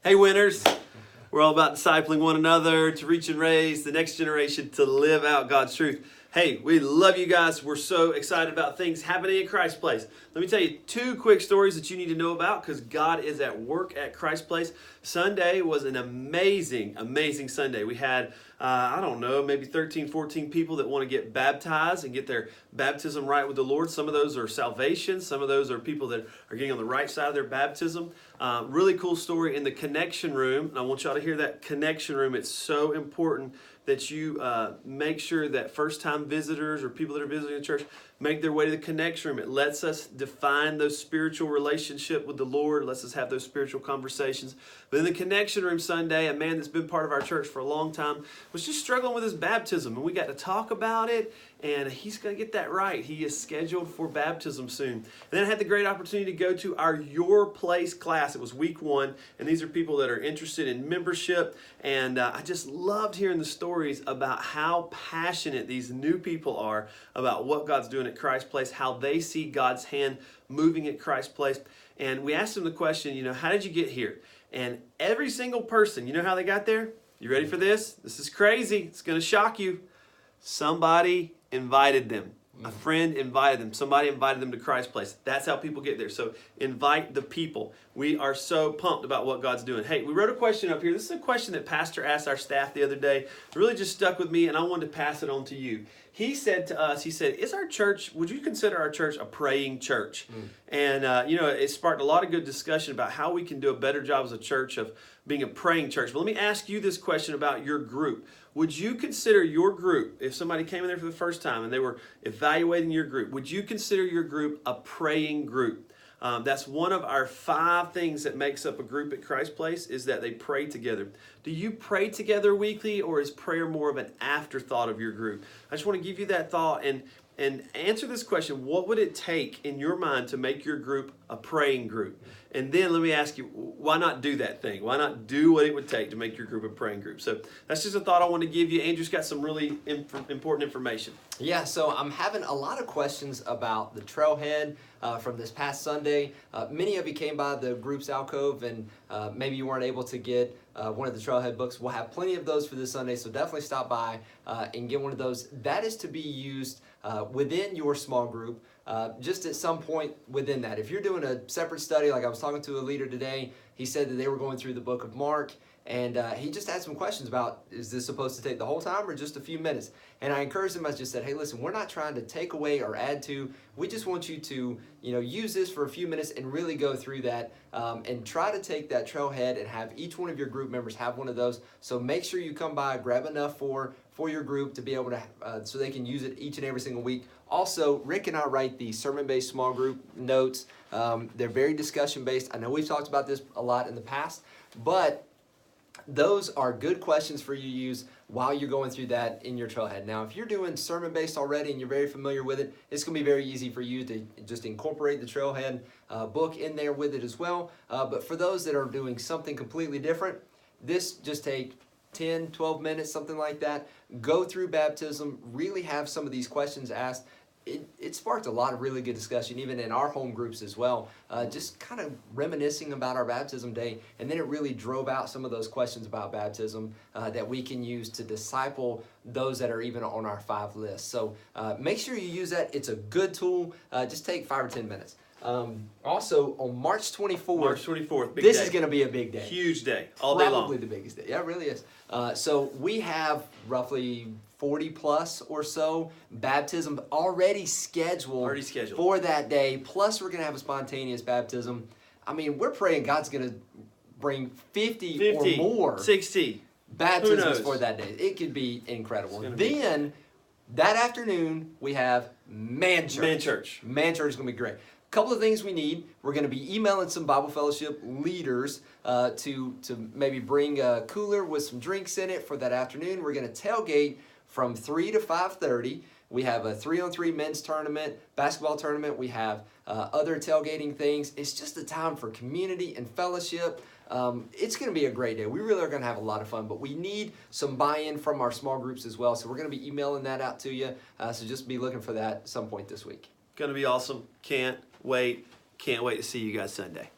Hey winners, we're all about discipling one another to reach and raise the next generation to live out God's truth. Hey, we love you guys. We're so excited about things happening at Christ Place. Let me tell you two quick stories that you need to know about because God is at work at Christ Place. Sunday was an amazing, amazing Sunday. We had, maybe 13, 14 people that want to get baptized and get their baptism right with the Lord. Some of those are salvation. Some of those are people that are getting on the right side of their baptism. Really cool story in the connection room. And I want y'all to hear that connection room. It's so important that you make sure that first-time visitors or people that are visiting the church make their way to the connection room. It lets us define those spiritual relationship with the Lord. It lets us have those spiritual conversations. But in the connection room Sunday, a man that's been part of our church for a long time was just struggling with his baptism. And we got to talk about it, and he's going to get that right. He is scheduled for baptism soon. And then I had the great opportunity to go to our Your Place class. It was week 1, and these are people that are interested in membership. And I just loved hearing the stories about how passionate these new people are about what God's doing at Christ Place, how they see God's hand moving at Christ Place. And we asked them the question, how did you get here? And every single person, you know how they got there? You ready for this? This is crazy. It's going to shock you. Somebody invited them. A friend invited them. Somebody invited them to Christ Place. That's how people get there. So invite the people. We are so pumped about what God's doing. Hey, we wrote a question up here. This is a question that Pastor asked our staff the other day. It really just stuck with me, and I wanted to pass it on to you. He said to us, is our church, would you consider our church a praying church? And, it sparked a lot of good discussion about how we can do a better job as a church of being a praying church. But let me ask you this question about your group. Would you consider your group, if somebody came in there for the first time and they were evaluating your group, would you consider your group a praying group? That's one of our 5 things that makes up a group at Christ Place is that they pray together. Do you pray together weekly, or is prayer more of an afterthought of your group? I just want to give you that thought and answer this question. What would it take in your mind to make your group a praying group? And then let me ask you, why not do that thing? Why not do what it would take to make your group a praying group? So that's just a thought I want to give you. Andrew's got some really important information. Yeah, so I'm having a lot of questions about the Trailhead from this past Sunday. Many of you came by the group's alcove, and maybe you weren't able to get one of the Trailhead books. We'll have plenty of those for this Sunday, so definitely stop by and get one of those. That is to be used within your small group, just at some point within that. If you're doing a separate study, like I was talking to a leader today, he said that they were going through the book of Mark, and he just had some questions about, is this supposed to take the whole time or just a few minutes? And I encouraged him. I just said, hey, listen, we're not trying to take away or add to. We just want you to, use this for a few minutes and really go through that and try to take that Trailhead and have each one of your group members have one of those. So make sure you come by, grab enough for your group to be able to, so they can use it each and every single week. Also, Rick and I write the sermon-based small group notes. They're very discussion-based. I know we've talked about this a lot in the past, but those are good questions for you to use while you're going through that in your Trailhead. Now, if you're doing sermon-based already and you're very familiar with it, it's going to be very easy for you to just incorporate the Trailhead book in there with it as well. But for those that are doing something completely different, this just take 10, 12 minutes, something like that. Go through baptism, really have some of these questions asked. It sparked a lot of really good discussion, even in our home groups as well, just kind of reminiscing about our baptism day. And then it really drove out some of those questions about baptism that we can use to disciple those that are even on our 5 list. So make sure you use that. It's a good tool. Just take 5 or 10 minutes. Also, on March 24th, big this day. is going to be a big day. Huge day, all day long. Probably the biggest day. Yeah, it really is. So we have roughly 40 plus or so baptism already scheduled for that day. Plus, we're going to have a spontaneous baptism. I mean, we're praying God's going to bring 50 or more 60 baptisms for that day. It could be incredible. Then, that afternoon, we have Man Church. Man Church is going to be great. Couple of things we need. We're going to be emailing some Bible Fellowship leaders to maybe bring a cooler with some drinks in it for that afternoon. We're going to tailgate from 3 to 5:30. We have a 3-on-3 men's tournament, basketball tournament. We have other tailgating things. It's just a time for community and fellowship. It's going to be a great day. We really are going to have a lot of fun, but we need some buy-in from our small groups as well. So we're going to be emailing that out to you. So just be looking for that at some point this week. Going to be awesome. Can't wait to see you guys Sunday.